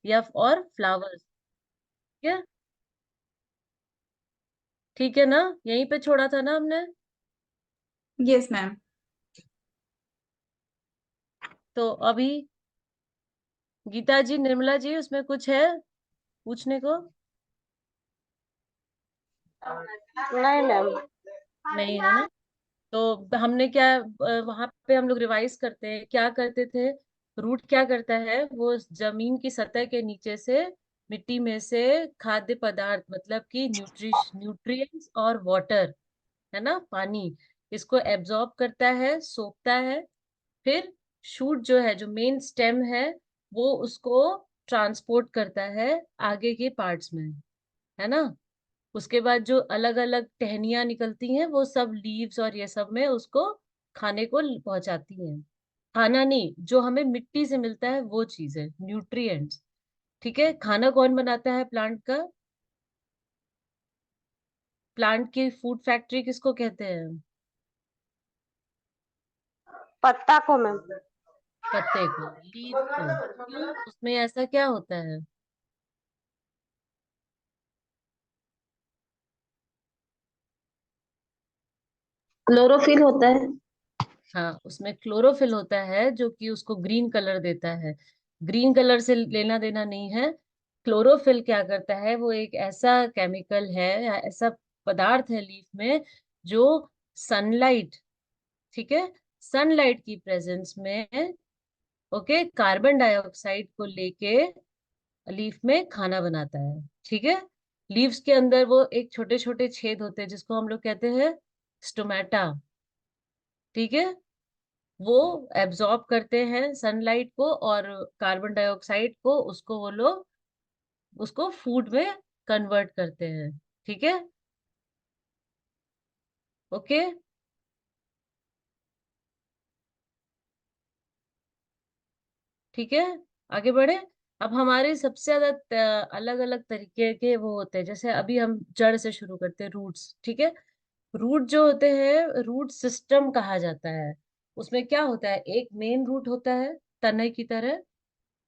या और फ्लावर्स। ठीक है, ठीक है ना, यहीं पे छोड़ा था ना हमने। Yes ma'am. तो अभी गीता जी, निर्मला जी, उसमें कुछ है पूछने को? नहीं मैम। नहीं है ना। तो हमने क्या, वहां पे हम लोग रिवाइज करते हैं, क्या करते थे। रूट क्या करता है, वो जमीन की सतह के नीचे से, मिट्टी में से खाद्य पदार्थ, मतलब कि न्यूट्रिएंट्स और वाटर, है ना, पानी, इसको एब्जॉर्ब करता है, सोखता है। फिर शूट जो है, जो मेन स्टेम है, वो उसको ट्रांसपोर्ट करता है आगे के पार्ट्स में, है ना। उसके बाद जो अलग अलग टहनियां निकलती हैं, वो सब लीव्स और ये सब में उसको खाने को पहुंचाती हैं। खाना नहीं, जो हमें मिट्टी से मिलता है वो चीज है, न्यूट्रिएंट्स। ठीक है, खाना कौन बनाता है प्लांट का? प्लांट की फूड फैक्ट्री किसको कहते हैं? पत्ता को मैम। पत्ते को, लीफ को। क्यों, उसमें ऐसा क्या होता है? क्लोरोफिल होता है। हाँ, उसमें क्लोरोफिल होता है, जो कि उसको ग्रीन कलर देता है। ग्रीन कलर से लेना देना नहीं है। क्लोरोफिल क्या करता है, वो एक ऐसा केमिकल है या ऐसा पदार्थ है लीफ में, जो सनलाइट, ठीक है, सनलाइट की प्रेजेंस में, ओके, कार्बन डाइऑक्साइड को लेके लीफ में खाना बनाता है। ठीक है, लीव्स के अंदर वो एक छोटे छोटे छेद होते हैं, जिसको हम लोग कहते हैं स्टोमेटा। ठीक है, वो एब्जॉर्ब करते हैं सनलाइट को और कार्बन डाइऑक्साइड को, उसको वो लोग उसको फूड में कन्वर्ट करते हैं। ठीक है, ओके, ठीक है, आगे बढ़े। अब हमारे सबसे ज्यादा अलग अलग तरीके के वो होते हैं, जैसे अभी हम जड़ से शुरू करते हैं, रूट्स। ठीक है, रूट जो होते हैं, रूट सिस्टम कहा जाता है। उसमें क्या होता है, एक मेन रूट होता है तने की तरह,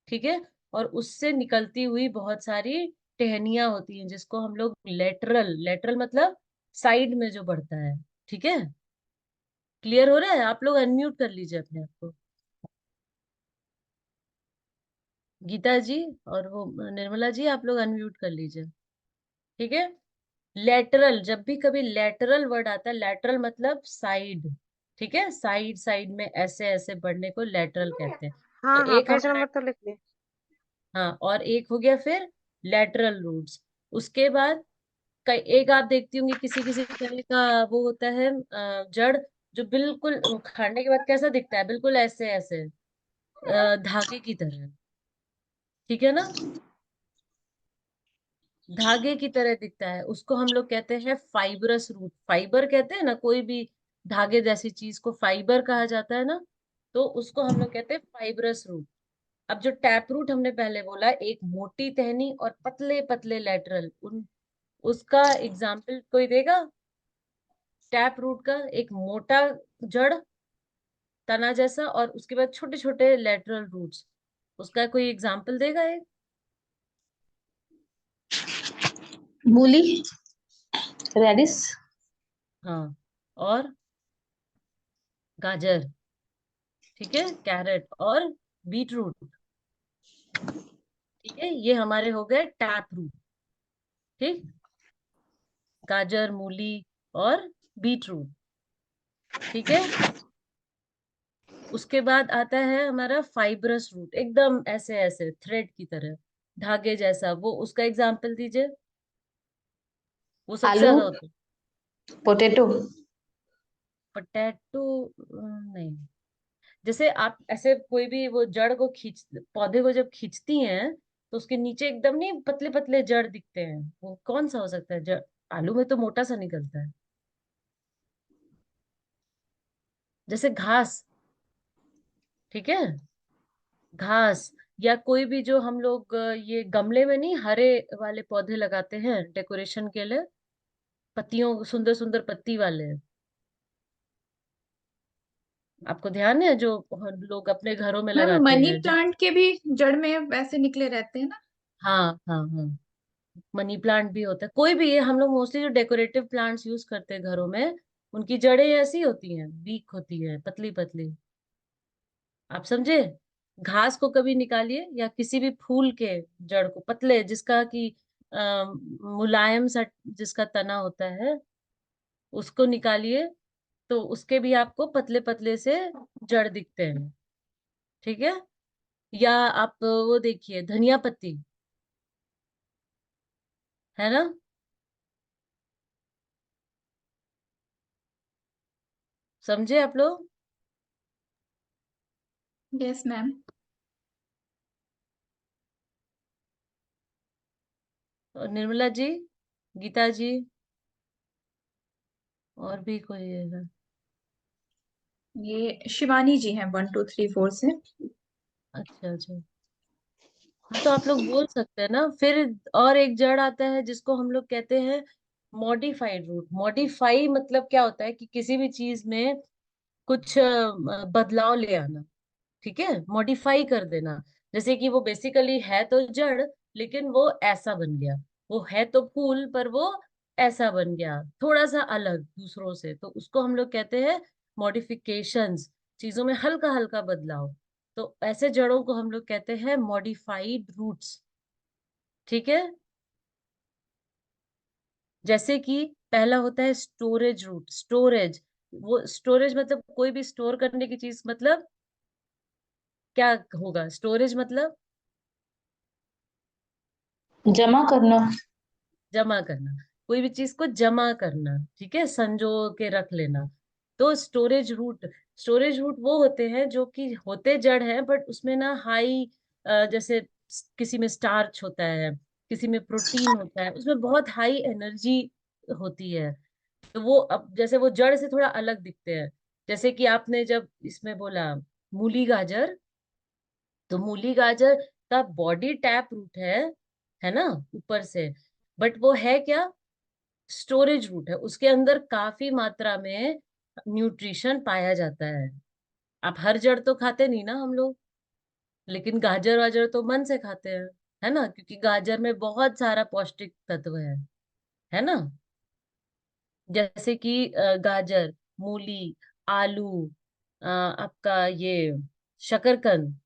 ठीक है, और उससे निकलती हुई बहुत सारी टहनियां होती हैं, जिसको हम लोग लेटरल, लेटरल मतलब साइड में जो बढ़ता है। ठीक है, क्लियर हो रहा है? आप लोग अनम्यूट कर लीजिए अपने आप को, गीता जी और वो निर्मला जी, आप लोग अनम्यूट कर लीजिए। ठीक है, लेटरल, जब भी कभी लेटरल वर्ड आता है, लेटरल मतलब साइड, ठीक है, साइड साइड में ऐसे ऐसे बढ़ने को लेटरल कहते हैं। तो हाँ हाँ, एक पेज हमारा, नंबर तो लिख ली। हाँ, और एक हो गया फिर लेटरल रूट्स। उसके बाद कई एक आप देखती होंगी किसी किसी तरह का वो होता है, जड़, जो बिल्कुल उखाड़ने के बाद कैसा दिखता है, बिल्कुल ऐसे ऐसे धागे की तरह। ठीक है ना, धागे की तरह दिखता है, उसको हम लोग कहते हैं फाइबरस रूट। फाइबर कहते हैं ना, कोई भी धागे जैसी चीज को फाइबर कहा जाता है ना, तो उसको हम लोग कहते हैं फाइबरस रूट। अब जो टैप रूट हमने पहले बोला, एक मोटी टहनी और पतले पतले लेटरल, उन उसका एग्जाम्पल कोई देगा? टैप रूट का एक मोटा जड़, तना जैसा, और उसके बाद छोटे छोटे लेटरल रूट्स, उसका कोई एग्जाम्पल देगा एक? मूली। रेडिस। हाँ, और गाजर, ठीक है, कैरेट और बीट रूट। ठीक है, ये हमारे हो गए टैप रूट। ठीक, गाजर, मूली और बीट रूट। ठीक है, उसके बाद आता है हमारा फाइब्रस रूट, एकदम ऐसे ऐसे थ्रेड की तरह, धागे जैसा, वो उसका एग्जाम्पल दीजिए, वो सबसे आलू। ज्यादा होता है। पोटैटो। पोटैटो नहीं। जैसे आप ऐसे कोई भी वो जड़ को खींच, पौधे को जब खींचती हैं, तो उसके नीचे एकदम नहीं पतले पतले जड़ दिखते हैं, वो कौन सा हो सकता है जड़? आलू में तो मोटा सा निकलता है, जैसे घास। ठीक है, घास, या कोई भी जो हम लोग ये गमले में नहीं हरे वाले पौधे लगाते हैं डेकोरेशन के लिए, पत्तियों, सुंदर सुंदर पत्ती वाले, आपको ध्यान है जो लोग अपने घरों में मैम लगाते मनी हैं प्लांट के भी जड़ में वैसे निकले रहते हैं ना। हाँ हाँ हाँ, मनी प्लांट भी होता है, कोई भी है, हम लोग मोस्टली जो डेकोरेटिव प्लांट्स यूज करते हैं घरों में, उनकी जड़ें ऐसी होती हैं, वीक होती है, पतली पतली। आप समझे? घास को कभी निकालिए या किसी भी फूल के जड़ को, पतले जिसका कि मुलायम सा जिसका तना होता है, उसको निकालिए, तो उसके भी आपको पतले पतले से जड़ दिखते हैं। ठीक है? या आप वो देखिए धनिया पत्ती, है ना? समझे आप लोग? Yes ma'am. और निर्मला जी, गीता जी, और भी कोई है? ये शिवानी जी हैं 1 2 3 4 से। अच्छा अच्छा, हाँ तो आप लोग बोल सकते हैं ना फिर। और एक जड़ आता है जिसको हम लोग कहते हैं मॉडिफाइड रूट। मॉडिफाई मतलब क्या होता है कि किसी भी चीज में कुछ बदलाव ले आना। ठीक है, मॉडिफाई कर देना। जैसे कि वो बेसिकली है तो जड़, लेकिन वो ऐसा बन गया। वो है तो फूल, पर वो ऐसा बन गया, थोड़ा सा अलग दूसरों से, तो उसको हम लोग कहते हैं मॉडिफिकेशंस। चीजों में हल्का हल्का बदलाव। तो ऐसे जड़ों को हम लोग कहते हैं मॉडिफाइड रूट्स। ठीक है? जैसे कि पहला होता है स्टोरेज रूट। स्टोरेज, वो स्टोरेज मतलब कोई भी स्टोर करने की चीज, मतलब क्या होगा स्टोरेज मतलब? जमा करना। जमा करना। कोई भी चीज को जमा करना, ठीक है, संजो के रख लेना। तो स्टोरेज रूट वो होते हैं जो कि होते जड़ है, बट उसमें ना हाई, जैसे किसी में स्टार्च होता है, किसी में प्रोटीन होता है, उसमें बहुत हाई एनर्जी होती है। तो वो अब जैसे वो जड़ से थोड़ा अलग दिखते हैं। जैसे कि आपने जब इसमें बोला मूली गाजर, तो मूली गाजर का बॉडी टैप रूट है ना, ऊपर से। बट वो है क्या? स्टोरेज रूट है, उसके अंदर काफी मात्रा में न्यूट्रिशन पाया जाता है। आप हर जड़ तो खाते नहीं ना हम लोग, लेकिन गाजर वाजर तो मन से खाते हैं, है ना, क्योंकि गाजर में बहुत सारा पौष्टिक तत्व है ना। जैसे कि गाजर, मूली, आलू, आपका ये शकरकंद,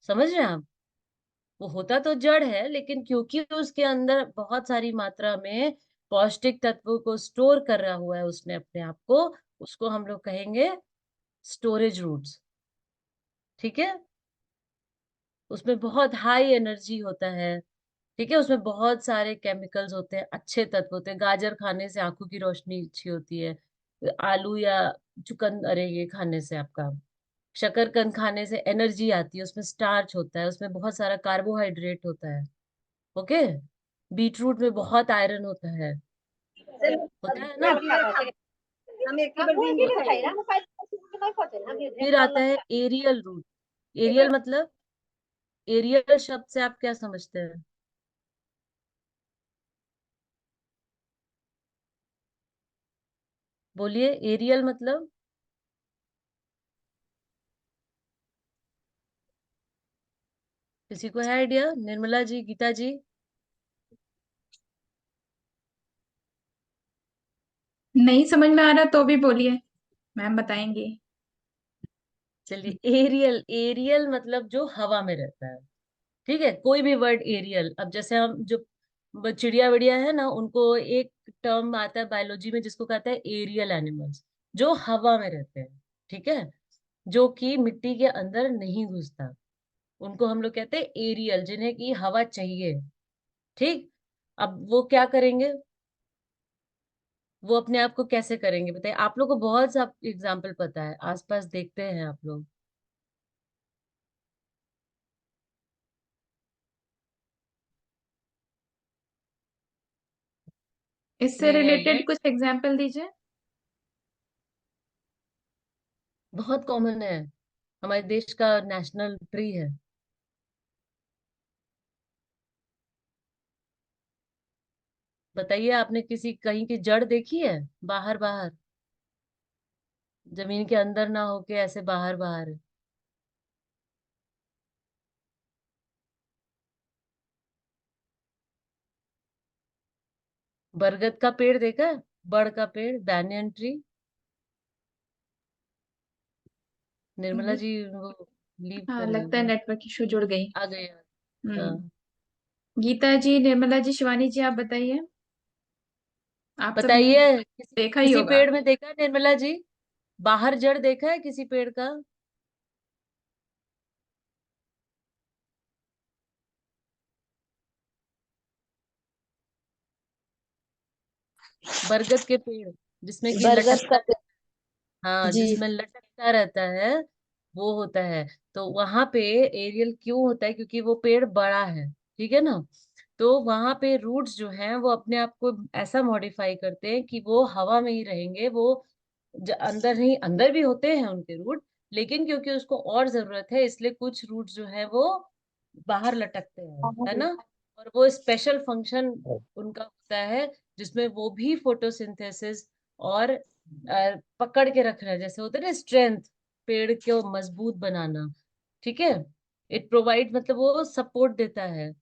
समझ रहे हैं आप? वो होता तो जड़ है, लेकिन क्योंकि उसके अंदर बहुत सारी मात्रा में पौष्टिक तत्वों को स्टोर कर रहा हुआ है उसने अपने आप को, उसको हम लोग कहेंगे स्टोरेज रूट्स। ठीक है? उसमें बहुत हाई एनर्जी होता है। ठीक है, उसमें बहुत सारे केमिकल्स होते हैं, अच्छे तत्व होते हैं। गाजर खाने से आंखों की रोशनी अच्छी होती है। आलू या चुकंदर ये खाने से आपका, शकरकंद खाने से एनर्जी आती है, उसमें स्टार्च होता है, उसमें बहुत सारा कार्बोहाइड्रेट होता है। ओके। बीटरूट में बहुत आयरन होता है ना। फिर आता है एरियल रूट। एरियल मतलब, एरियल शब्द से आप क्या समझते हैं? बोलिए, एरियल मतलब। किसी को है आइडिया? निर्मला जी, गीता जी? नहीं समझ में आ रहा तो भी बोलिए, मैम बताएंगी। चलिए, एरियल, एरियल मतलब जो हवा में रहता है। ठीक है, कोई भी वर्ड एरियल, अब जैसे हम जो चिड़िया विड़िया है ना, उनको एक टर्म आता है बायोलॉजी में जिसको कहता है एरियल एनिमल्स, जो हवा में रहते हैं। ठीक है, जो कि मिट्टी के अंदर नहीं घुसता, उनको हम लोग कहते हैं एरियल, जिन्हें की हवा चाहिए। ठीक। अब वो क्या करेंगे? वो अपने आप को कैसे करेंगे बताइए? आप लोग को बहुत सा एग्जाम्पल पता है, आसपास देखते हैं आप लोग। इससे नहीं आइडिया? रिलेटेड कुछ एग्जाम्पल दीजिए। बहुत कॉमन है, हमारे देश का नेशनल ट्री है। बताइए, आपने किसी कहीं की जड़ देखी है बाहर बाहर? जमीन के अंदर ना होके ऐसे बाहर बाहर है। बरगद का पेड़ देखा है? बड़ का पेड़, बैनियन ट्री। निर्मला गी- जी वो लीव हाँ, कर रही लगता है होगी। नेटवर्क इशू जुड़ गई। आ गए। हम्म। हाँ। गीता जी, निर्मला जी, शिवानी जी, आप बताइए। आप सबने बताइए, किसी देखा ही किसी होगा। पेड़ में देखा है निर्मला जी? बाहर जड़ देखा है किसी पेड़ का? बरगद के पेड़ जिसमें कि बरगद का लटकता, हाँ जी। जिसमें लटकता रहता है, वो होता है। तो वहां पे एरियल क्यों होता है? क्योंकि वो पेड़ बड़ा है, ठीक है ना। तो वहां पे रूट्स जो हैं वो अपने आप को ऐसा मॉडिफाई करते हैं कि वो हवा में ही रहेंगे। वो अंदर नहीं, अंदर भी होते हैं उनके रूट, लेकिन क्योंकि उसको और जरूरत है इसलिए कुछ रूट जो है वो बाहर लटकते हैं, है ना। और वो स्पेशल फंक्शन उनका होता है जिसमें वो भी फोटोसिंथेसिस और पकड़ के रखना, जैसे होता है ना स्ट्रेंथ, पेड़ को मजबूत बनाना, ठीक है। इट प्रोवाइड, मतलब वो सपोर्ट देता है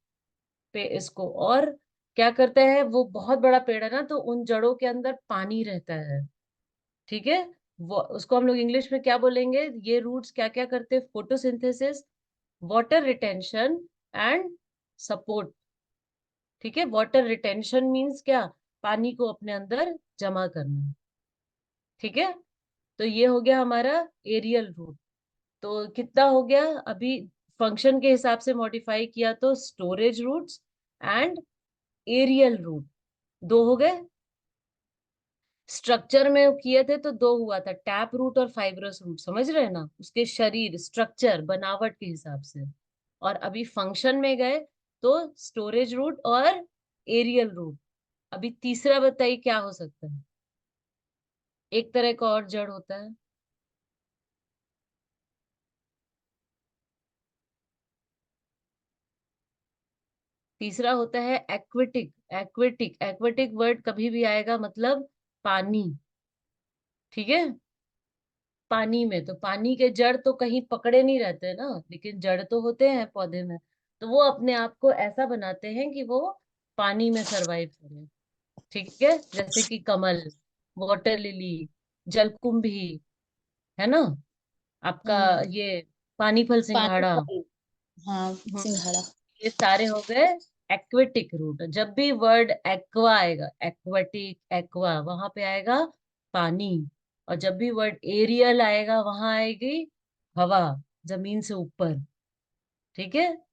पे इसको। और क्या करता है, वो बहुत बड़ा पेड़ है ना, तो उन जड़ों के अंदर पानी रहता है, ठीक है। वो उसको हम लोग इंग्लिश में क्या बोलेंगे, ये रूट्स क्या क्या करते हैं? Photosynthesis, water retention and support, ठीक है। वाटर रिटेंशन मींस क्या? पानी को अपने अंदर जमा करना, ठीक है। तो ये हो गया हमारा एरियल रूट। तो कितना हो गया अभी? फंक्शन के हिसाब से मॉडिफाई किया तो storage roots and aerial root, दो हो गए। स्ट्रक्चर में किए थे तो दो हुआ था, टैप रूट और फाइब्रस रूट, समझ रहे हैं ना, उसके शरीर, स्ट्रक्चर, बनावट के हिसाब से। और अभी फंक्शन में गए तो स्टोरेज रूट और एरियल रूट। अभी तीसरा बताइए क्या हो सकता है? एक तरह का और जड़ होता है। तीसरा होता है एक्वेटिक। एक्वेटिक, एक्वेटिक वर्ड कभी भी आएगा मतलब पानी, ठीक है। पानी में तो पानी के जड़ तो कहीं पकड़े नहीं रहते ना, लेकिन जड़ तो होते हैं पौधे में। तो वो अपने आप को ऐसा बनाते हैं कि वो पानी में सरवाइव करें, ठीक है। जैसे कि कमल, वाटर लिली, जलकुंभी, है ना, आपका हम्म। ये पानी फल पानी सिंघाड़ा। फल। हाँ। हम्म, सिंघाड़ा। ये सारे हो गए एक्वेटिक रूट। जब भी वर्ड एक्वा आएगा, एक्वेटिक, एक्वा, वहां पे आएगा पानी। और जब भी वर्ड एरियल आएगा वहां आएगी हवा, जमीन से ऊपर, ठीक है।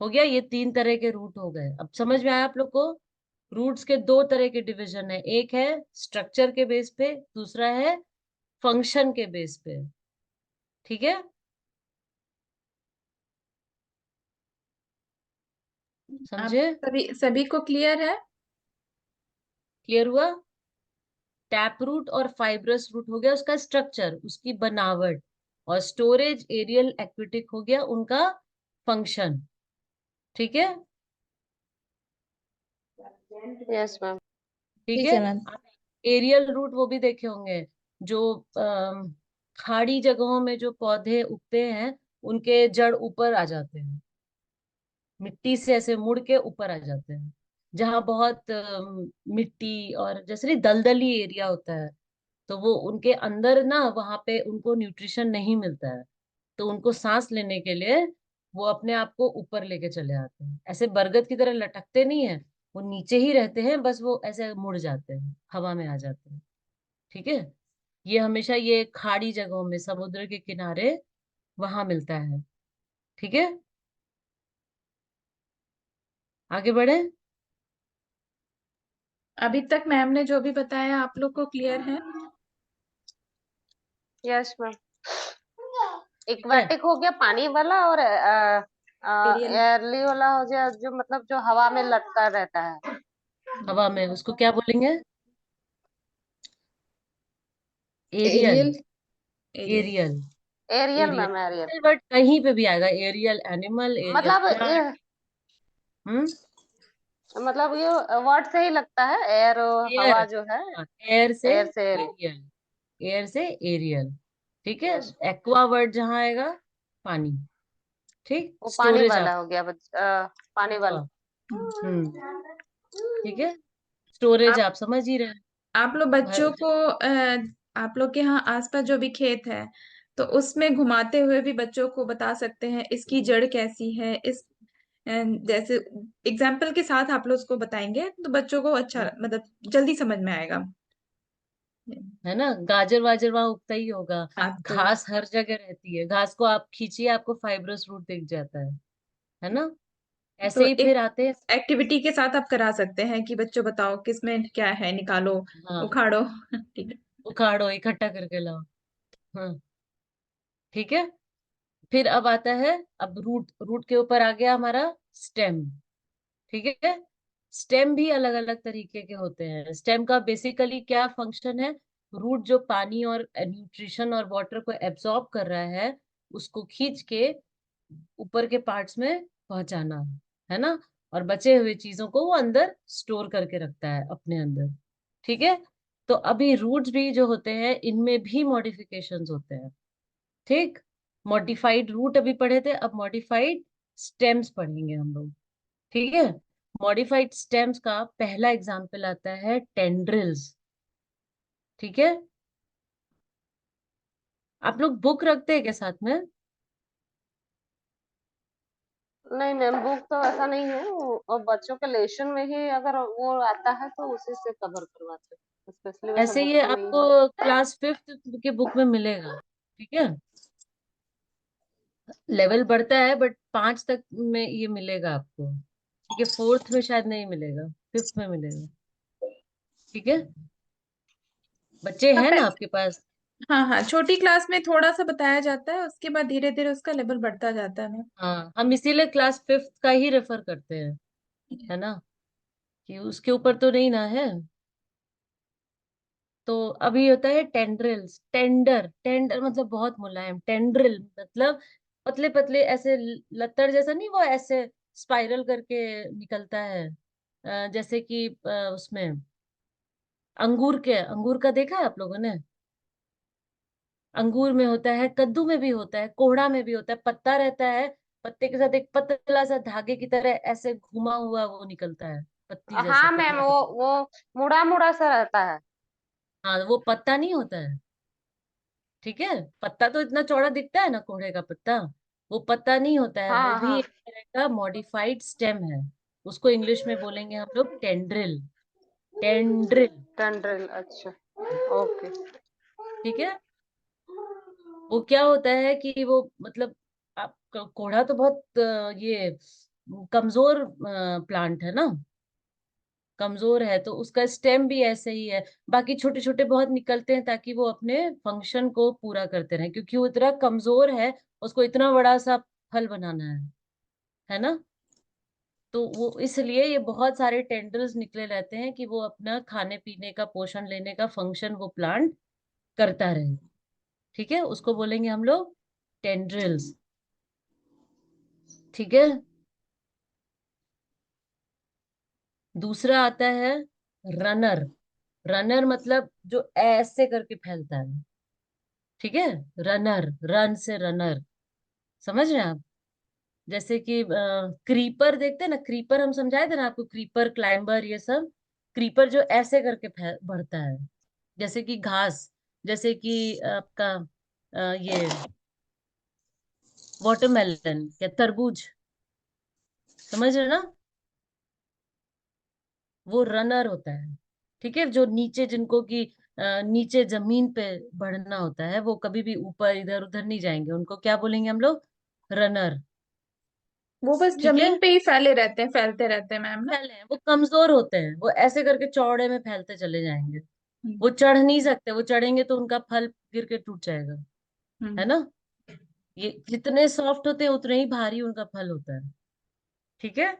हो गया, ये तीन तरह के रूट हो गए। अब समझ में आया आप लोग को? रूट्स के दो तरह के डिवीजन है, एक है स्ट्रक्चर के बेस पे, दूसरा है फंक्शन के बेस पे, ठीक है। आप समझे? सभी सभी को क्लियर है? क्लियर हुआ? टैप रूट और फाइब्रस रूट हो गया उसका स्ट्रक्चर, उसकी बनावट। और स्टोरेज, एरियल, एक्विटिक हो गया उनका फंक्शन, ठीक है। Yes ma'am. ठीक ठीक है। है मैम। आप एरियल रूट वो भी देखे होंगे, जो खाड़ी जगहों में जो पौधे उगते हैं उनके जड़ ऊपर आ जाते हैं, मिट्टी से ऐसे मुड़ के ऊपर आ जाते हैं। जहाँ बहुत मिट्टी और जैसे नहीं दलदली एरिया होता है, तो वो उनके अंदर ना, वहां पे उनको न्यूट्रिशन नहीं मिलता है, तो उनको सांस लेने के लिए वो अपने आप को ऊपर लेके चले आते हैं। ऐसे बरगद की तरह लटकते नहीं है, वो नीचे ही रहते हैं, बस वो ऐसे मुड़ जाते हैं, हवा में आ जाते हैं, ठीक है। ये हमेशा ये खाड़ी जगहों में, समुद्र के किनारे, वहां मिलता है, ठीक है। आगे बढ़े। अभी तक मैम ने जो भी बताया आप लोग को क्लियर है? Yes ma'am. ठीक है। एक्वाटिक हो गया पानी वाला, और एरियल। एयरली वाला हो गया जो मतलब जो हवा में लटका रहता है। हवा में उसको क्या बोलेंगे? Aerial. Aerial. Aerial. Aerial. Aerial ma'am, aerial. Aerial word कहीं पे भी आएगा, एरियल एनिमल, एरियल मतलब प्लांट। हम्म। मतलब ये वर्ड से ही लगता है, एयर, एयर, हवा जो है। एयर से एयर से। एरियल, एयर से एरियल, ठीक है। yes। एक्वा वर्ड जहाँ आएगा, पानी, ठीक। वो पानी स्टोरेज वाला आप, हो गया पानी एक्वा, वाला। हम्म, ठीक है। स्टोरेज आप आप समझ ही रहे हैं। आप लोग बच्चों भर को आप लोग के यहाँ आसपास जो भी खेत है तो उसमें घुमाते हुए भी बच्चों को बता सकते हैं इसकी जड़ कैसी है, इस जैसे एग्जाम्पल के साथ आप लोग उसको बताएंगे तो बच्चों को अच्छा मतलब जल्दी समझ में आएगा। है ना, गाजर वाजर वहां उगता ही होगा। हाँ तो घास हर जगह रहती है, घास को आप खींचिए आपको फाइब्रस रूट दिख जाता है ना। तो ऐसे ही एक फिर आते हैं। एक्टिविटी के साथ आप करा सकते हैं कि बच्चों बताओ किसमें क्या है, निकालो, हाँ, उखाड़ो। ठीक है। उखाड़ो, इकट्ठा करके लाओ। हाँ, ठीक है। फिर अब आता है, अब रूट, रूट के ऊपर आ गया हमारा स्टेम, ठीक है। स्टेम भी अलग अलग तरीके के होते हैं। स्टेम का बेसिकली क्या फंक्शन है, रूट जो पानी और न्यूट्रिशन और वाटर को एब्जॉर्ब कर रहा है, उसको खींच के ऊपर के पार्ट्स में पहुंचाना, है ना। और बचे हुए चीजों को वो अंदर स्टोर करके रखता है अपने अंदर, ठीक है। तो अभी रूट्स भी जो होते हैं इनमें भी मॉडिफिकेशंस होते हैं, ठीक। मॉडिफाइड रूट अभी पढ़े थे, अब मॉडिफाइड स्टेम्स पढ़ेंगे हम लोग, ठीक है। मॉडिफाइड स्टेम्स का पहला एग्जाम्पल आता है टेंड्रिल्स, ठीक है। आप लोग बुक रखते हैं क्या साथ में? नहीं मैम, बुक तो ऐसा नहीं है और बच्चों के लेशन में ही अगर वो आता है तो उसी से कवर करवाते हैं, स्पेशली वैसे ऐसे बुक ये तो नहीं है। आपको क्लास फिफ्थ के बुक में मिलेगा, ठीक है। लेवल बढ़ता है बट 5 तक में ये मिलेगा आपको, ठीक है। फोर्थ में शायद नहीं मिलेगा, फिफ्थ में मिलेगा, ठीक है। बच्चे हाँ हैं ना आपके पास? हाँ हाँ, छोटी क्लास में थोड़ा सा बताया जाता है, उसके बाद धीरे धीरे उसका लेवल बढ़ता जाता है। हाँ, हम इसीलिए क्लास फिफ्थ का ही रेफर करते हैं, है ना, कि उसके ऊपर तो नहीं ना है। तो अभी होता है टेंड्रिल्स। टेंडर, टेंडर मतलब बहुत मुलायम, टेंड्रिल मतलब पतले पतले ऐसे लत्तड़ जैसा नहीं, वो ऐसे स्पाइरल करके निकलता है। जैसे कि उसमें अंगूर के, अंगूर का देखा है आप लोगों ने? अंगूर में होता है, कद्दू में भी होता है, कोहड़ा में भी होता है, पत्ता रहता है, पत्ते के साथ एक पतला सा धागे की तरह ऐसे घुमा हुआ वो निकलता है, पत्ती जैसा हाँ मैम, पतला वो पतला। वो मुड़ा मुड़ा सा रहता है। हाँ, वो पत्ता नहीं होता है, ठीक है। पत्ता तो इतना चौड़ा दिखता है ना कोहड़े का पत्ता, वो पत्ता नहीं होता है, वो हाँ भी हाँ। एक तरह का मॉडिफाइड स्टेम है। उसको इंग्लिश में बोलेंगे हम लोग टेंड्रिल, टेंड्रिल, टंड्रिल, अच्छा। ओके। ठीक है। वो क्या होता है कि वो मतलब आप कोहड़ा तो बहुत ये कमजोर प्लांट है ना, कमजोर है, तो उसका स्टेम भी ऐसे ही है। बाकी छोटे छोटे बहुत निकलते हैं ताकि वो अपने फंक्शन को पूरा करते रहें, क्योंकि वो इतना कमजोर है, उसको इतना बड़ा सा फल बनाना है ना। तो वो इसलिए ये बहुत सारे टेंडल्स निकले रहते हैं कि वो अपना खाने पीने का, पोषण लेने का फंक्शन वो प्लांट करता रहे, ठीक है। उसको बोलेंगे हम लोग टेंड्रिल्स, ठीक है। दूसरा आता है रनर। रनर मतलब जो ऐसे करके फैलता है, ठीक है। रनर, रन से रनर, समझ रहे हैं आप? जैसे कि क्रीपर देखते हैं ना, क्रीपर हम समझाए थे ना आपको, क्रीपर, क्लाइंबर, ये सब। क्रीपर जो ऐसे करके बढ़ता है, जैसे कि घास, जैसे कि आपका ये वाटरमेलन या तरबूज, समझ रहे ना, वो रनर होता है, ठीक है। जो नीचे, जिनको कि नीचे जमीन पे बढ़ना होता है, वो कभी भी ऊपर इधर उधर नहीं जाएंगे, उनको क्या बोलेंगे हम लोग? रनर, वो बस ठीक है। जमीन पे ही फैले रहते हैं, फैलते रहते हैं मैम ना। फैले हैं, वो कमजोर होते हैं, वो ऐसे करके चौड़े में फैलते चले जाएंगे। हम्म। वो चढ़ नहीं सकते, वो चढ़ेंगे तो उनका फल गिर के टूट जाएगा, है हम्म। ना। ये जितने सॉफ्ट होते हैं उतने ही भारी उनका फल होता है, ठीक है।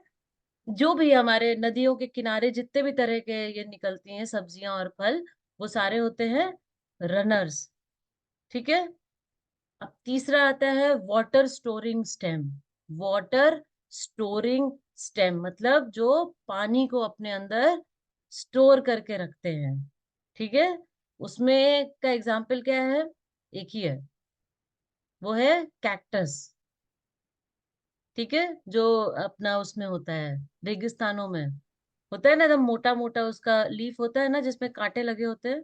जो भी हमारे नदियों के किनारे जितने भी तरह के ये निकलती हैं सब्जियां और फल, वो सारे होते हैं रनर्स, ठीक है। अब तीसरा आता है water storing stem. Water storing stem मतलब जो पानी को अपने अंदर स्टोर करके रखते हैं, ठीक है। उसमें का एग्जाम्पल क्या है? एक ही है, वो है कैक्टस। ठीक है, जो अपना उसमें होता है, रेगिस्तानों में होता है ना, एकदम मोटा मोटा उसका लीफ होता है ना, जिसमें कांटे लगे होते हैं।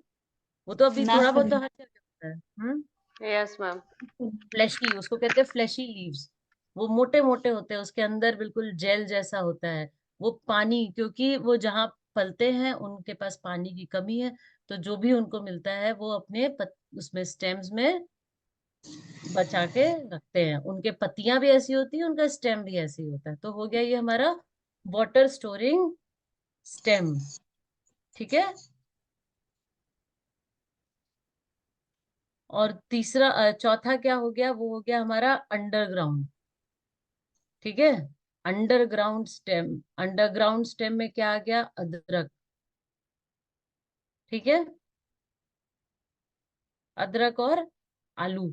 वो तो अभी थोड़ा बहुत तो नाखून। हर जगह होता है। हम्म। Yes ma'am. फ्लैशी, उसको कहते हैं फ्लैशी लीव्स। वो मोटे मोटे होते हैं, उसके अंदर बिल्कुल जेल जैसा होता है। वो पानी, क्योंकि वो जहाँ फलते हैं उनके पास पानी की कमी है, तो जो भी उनको मिलता है वो अपने उसमें स्टेम्स में बचा के रखते हैं। उनके पत्तियां भी ऐसी होती है, उनका स्टेम भी ऐसे ही होता है। तो हो गया ये हमारा वाटर स्टोरिंग स्टेम। ठीक है। और तीसरा चौथा क्या हो गया? वो हो गया हमारा अंडरग्राउंड। ठीक है, अंडरग्राउंड स्टेम। अंडरग्राउंड स्टेम में क्या आ गया? अदरक। ठीक है, अदरक और आलू।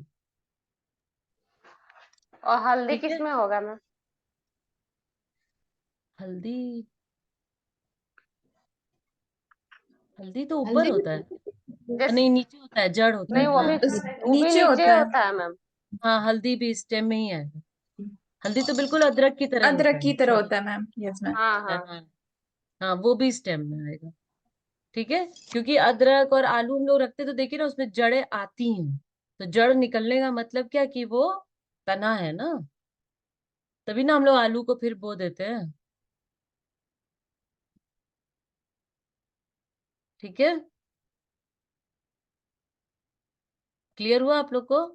और हल्दी ठीक किस है, में होगा मैम? हल्दी, हल्दी तो ऊपर हल्दी होता है। जैस नहीं, नीचे होता है, जड़ होता नहीं, है, हाँ। वो भी नीचे नीचे होता है। होता है मैम। हाँ, हल्दी भी स्टेम में ही है। हल्दी तो बिल्कुल अदरक की तरह ही होता अदरक की है, तरह सॉरी। होता है मैम, यस मैम। हाँ हाँ। हाँ। हाँ, वो भी स्टेम में आएगा। ठीक है, क्योंकि अदरक और आलू हम लोग रखते तो देखिए ना, उसमें जड़ें आती हैं। तो जड़ निकलने का मतलब क्या, कि वो तना है ना। तभी ना हम लोग आलू को फिर बो देते हैं। ठीक है, क्लियर हुआ आप लोग को?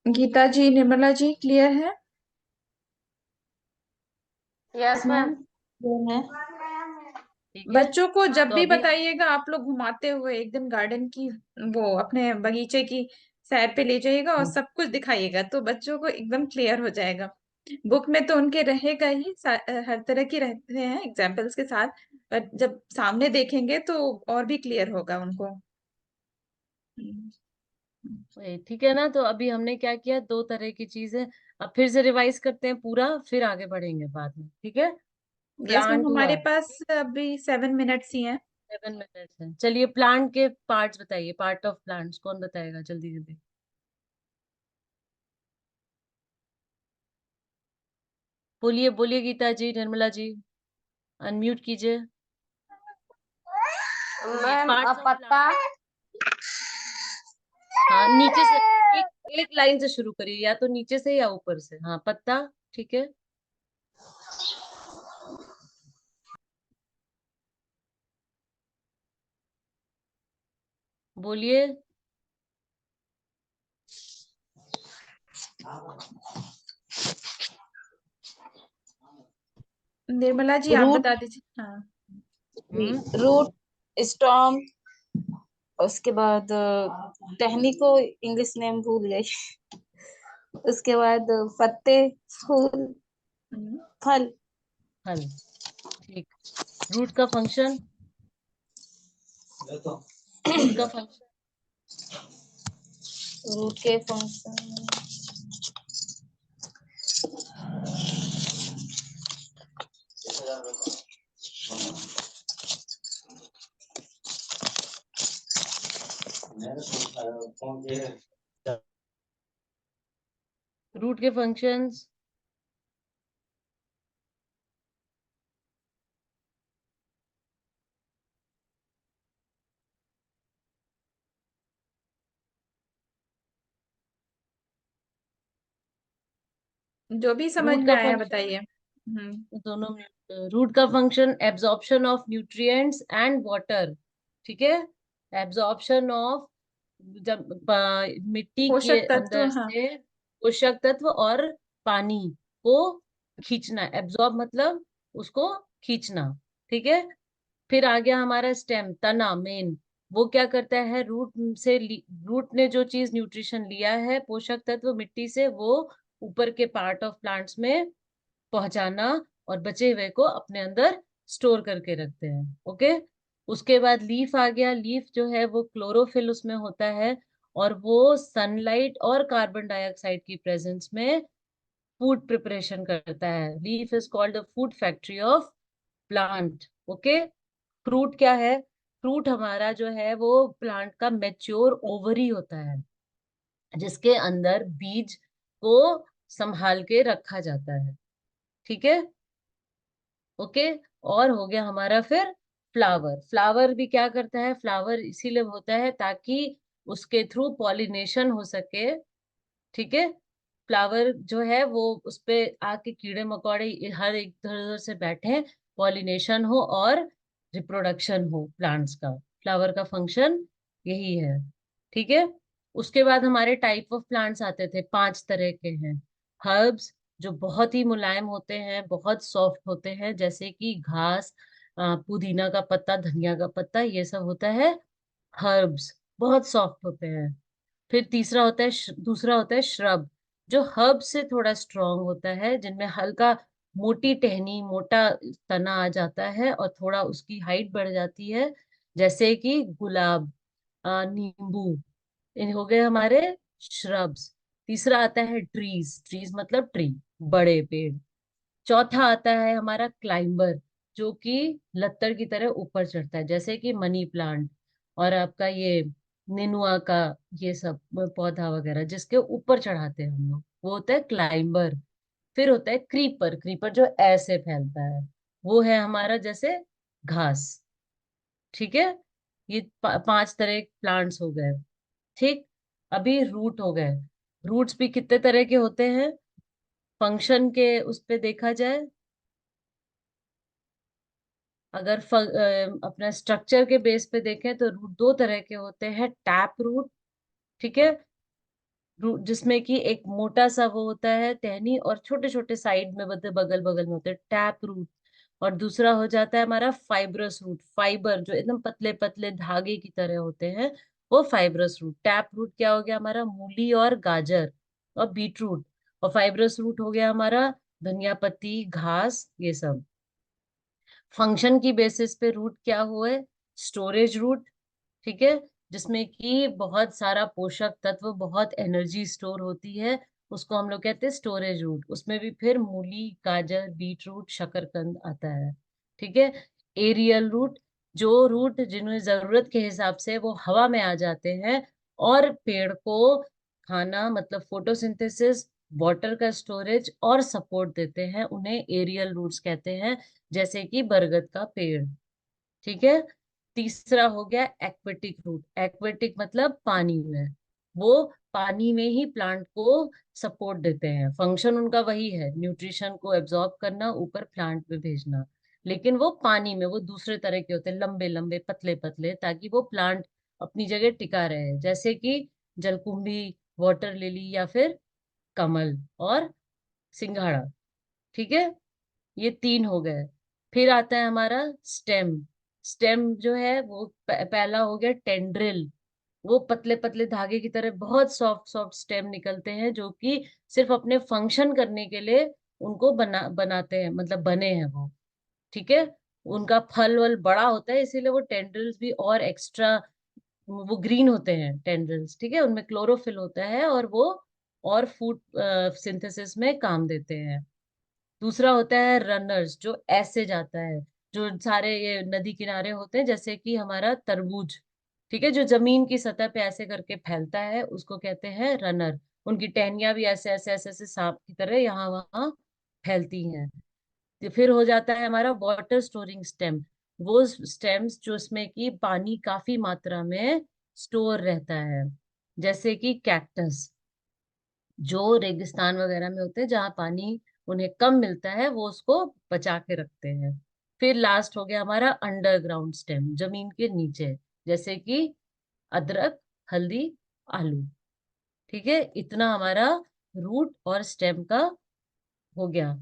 गीता जी, निर्मला जी, क्लियर है? Yes ma'am. मैम वो है। ठीक है, बच्चों को जब तो भी अभी बताइएगा आप लोग घुमाते हुए एक दिन गार्डन की, वो अपने बगीचे की सैर पे ले जाइएगा और सब कुछ दिखाइएगा, तो बच्चों को एकदम क्लियर हो जाएगा। बुक में तो उनके रहेगा ही, हर तरह की रहते हैं एग्जाम्पल्स के साथ, पर जब सामने देखेंगे तो और भी क्लियर होगा उनको। ठीक है ना। तो अभी हमने क्या किया, दो तरह की चीजें। अब फिर से रिवाइज करते हैं पूरा, फिर आगे बढ़ेंगे बाद में। ठीक है, यस मैम, प्लांट हमारे हुआ। पास अभी 7 मिनट्स ही हैं। 7 मिनट्स है। चलिए, प्लांट के पार्ट्स बताइए, पार्ट ऑफ प्लांट्स कौन बताएगा जल्दी जल्दी? बोलिए बोलिए, गीता जी, निर्मला जी, अनम्यूट कीजिए। बोलिए, मैम पार्ट्स ऑफ पत्ता। प्लांट। हाँ, नीचे से एक एक लाइन से शुरू करिए, या तो नीचे से या ऊपर से। हाँ, पत्ता। ठीक है, बोलिए। निर्मला जी आप रूट, बता दीजिए, हाँ। हम्म। रूट, स्टॉम, उसके बाद टहनी को इंग्लिश नेम भूल गई। उसके बाद पत्ते, फूल, हम्म। फल। फल। ठीक। रूट का फंक्शन, रूट का फंक्शन। रूट के फंक्शन, रूट के फंक्शंस। जो भी समझ रूट में का आया फंक्शन, बताइए। हम्म। दोनों में। रूट का function absorption of nutrients and water. ठीक है, एब्जॉर्प्शन ऑफ, जब मिट्टी के पोषक तत्व, अंदर हाँ। से पोषक तत्व और पानी को खींचना। एब्जॉर्ब मतलब उसको खींचना। ठीक है, फिर आ गया हमारा स्टेम, तना, मेन। वो क्या करता है, रूट से रूट ने जो चीज न्यूट्रिशन लिया है, पोषक तत्व मिट्टी से, वो ऊपर के पार्ट ऑफ प्लांट्स में पहुंचाना, और बचे हुए को अपने अंदर स्टोर करके रखते हैं। ओके। उसके बाद लीफ आ गया। लीफ जो है वो क्लोरोफिल उसमें होता है, और वो सनलाइट और कार्बन डाइऑक्साइड की प्रेजेंस में फूड प्रिपरेशन करता है। Leaf is called the food factory of plant. Okay. Fruit क्या है? फ्रूट हमारा जो है वो प्लांट का मैच्योर ओवरी होता है, जिसके अंदर बीज को संभाल के रखा जाता है। ठीक है। ओके। और हो गया हमारा फिर फ्लावर। फ्लावर भी क्या करता है? फ्लावर इसीलिए होता है ताकि उसके थ्रू पॉलिनेशन हो सके। ठीक है। फ्लावर जो है वो उस पे आके कीड़े मकोड़े हर एक इधर उधर से बैठे, पॉलिनेशन हो और रिप्रोडक्शन हो प्लांट्स का। फ्लावर का फंक्शन यही है। ठीक है। उसके बाद हमारे टाइप ऑफ प्लांट्स आते थे, 5 तरह के हैं। हर्ब्स, जो बहुत ही मुलायम होते हैं, बहुत सॉफ्ट होते हैं, जैसे कि घास, पुदीना का पत्ता, धनिया का पत्ता, ये सब होता है हर्ब्स, बहुत सॉफ्ट होते हैं। फिर तीसरा होता है दूसरा होता है श्रब, जो हर्ब से थोड़ा स्ट्रांग होता है, जिनमें हल्का मोटी टहनी, मोटा तना आ जाता है और थोड़ा उसकी हाइट बढ़ जाती है, जैसे कि गुलाब, नींबू। इन हो गए हमारे श्रब्स। तीसरा आता है ट्रीज। ट्रीज मतलब ट्री, बड़े पेड़। चौथा आता है हमारा क्लाइंबर, जो कि लत्तर की तरह ऊपर चढ़ता है, जैसे कि मनी प्लांट और आपका ये नेनुआ का, ये सब पौधा वगैरह जिसके ऊपर चढ़ाते हैं हम लोग, वो होता है क्लाइंबर। फिर होता है क्रीपर। क्रीपर जो ऐसे फैलता है, वो है हमारा जैसे घास। ठीक है। ये 5 तरह प्लांट्स हो गए। ठीक। अभी रूट हो गए। रूट्स भी कितने तरह के होते हैं फंक्शन के उस पे देखा जाए? अगर अपना स्ट्रक्चर के बेस पे देखें तो रूट 2 तरह के होते हैं। टैप रूट, ठीक है, रूट जिसमें कि एक मोटा सा वो होता है टहनी, और छोटे छोटे साइड में बगल बगल में होते हैं, टैप रूट। और दूसरा हो जाता है हमारा फाइब्रस रूट। फाइबर जो एकदम पतले पतले धागे की तरह होते हैं, वो फाइब्रस रूट। टैप रूट क्या हो गया हमारा? मूली और गाजर और बीट रूट। और फाइब्रस रूट हो गया हमारा धनिया पत्ती, घास, ये सब। फंक्शन की बेसिस पे रूट क्या हुआ है? Storage root. ठीक है। जिसमें कि बहुत सारा पोषक तत्व, बहुत एनर्जी स्टोर होती है, उसको हम लोग कहते हैं स्टोरेज रूट। उसमें भी फिर मूली, गाजर, बीट रूट, शकरकंद आता है। ठीक है। एरियल रूट, जो रूट जिन्हें जरूरत के हिसाब से वो हवा में आ जाते हैं और पेड़ को खाना मतलब फोटोसिंथेसिस, वाटर का स्टोरेज और सपोर्ट देते हैं, उन्हें एरियल रूट्स कहते हैं, जैसे कि बरगद का पेड़। ठीक है। तीसरा हो गया एक्वेटिक रूट। एक्वेटिक मतलब पानी में, वो पानी में ही प्लांट को सपोर्ट देते हैं। फंक्शन उनका वही है, न्यूट्रिशन को एब्जॉर्ब करना, ऊपर प्लांट में भेजना, लेकिन वो पानी में वो दूसरे तरह के होते हैं, लंबे लंबे पतले पतले, ताकि वो प्लांट अपनी जगह टिका रहे, जैसे कि जलकुंभी, वाटर लिली, या फिर कमल और सिंघाड़ा। ठीक है। ये 3 हो गए। फिर आता है हमारा स्टेम। स्टेम जो है वो पहला हो गया टेंड्रिल। वो पतले पतले धागे की तरह बहुत सॉफ्ट सॉफ्ट स्टेम निकलते हैं, जो कि सिर्फ अपने फंक्शन करने के लिए उनको बनाते हैं, मतलब बने हैं वो। ठीक है। उनका फल वल बड़ा होता है, इसीलिए वो टेंड्रिल्स भी और एक्स्ट्रा, वो ग्रीन होते हैं टेंड्रिल्स। ठीक है। उनमें क्लोरोफिल होता है और वो और फूड सिंथेसिस में काम देते हैं। दूसरा होता है रनर्स, जो ऐसे जाता है, जो सारे ये नदी किनारे होते हैं, जैसे कि हमारा तरबूज। ठीक है। जो जमीन की सतह पे ऐसे करके फैलता है, उसको कहते हैं रनर। उनकी टहनियां भी ऐसे ऐसे ऐसे ऐसे सांप की तरह यहाँ वहां फैलती हैं। तो फिर हो जाता है हमारा वाटर स्टोरिंग स्टेम। वो स्टेम्स जो इसमें कि पानी काफी मात्रा में स्टोर रहता है, जैसे कि कैक्टस, जो रेगिस्तान वगैरह में होते हैं, जहाँ पानी उन्हें कम मिलता है, वो उसको बचा के रखते हैं। फिर लास्ट हो गया हमारा अंडरग्राउंड स्टेम, जमीन के नीचे, जैसे कि अदरक, हल्दी, आलू। ठीक है। इतना हमारा रूट और स्टेम का हो गया।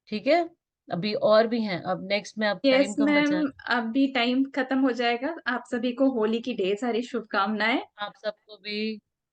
ठीक है। अभी और भी हैं, अब नेक्स्ट में, अब यस टाइम कम मैम, बचा है। अभी टाइम खत्म हो जाएगा। आप सभी को होली की ढेर सारी शुभकामनाएं। आप सबको भी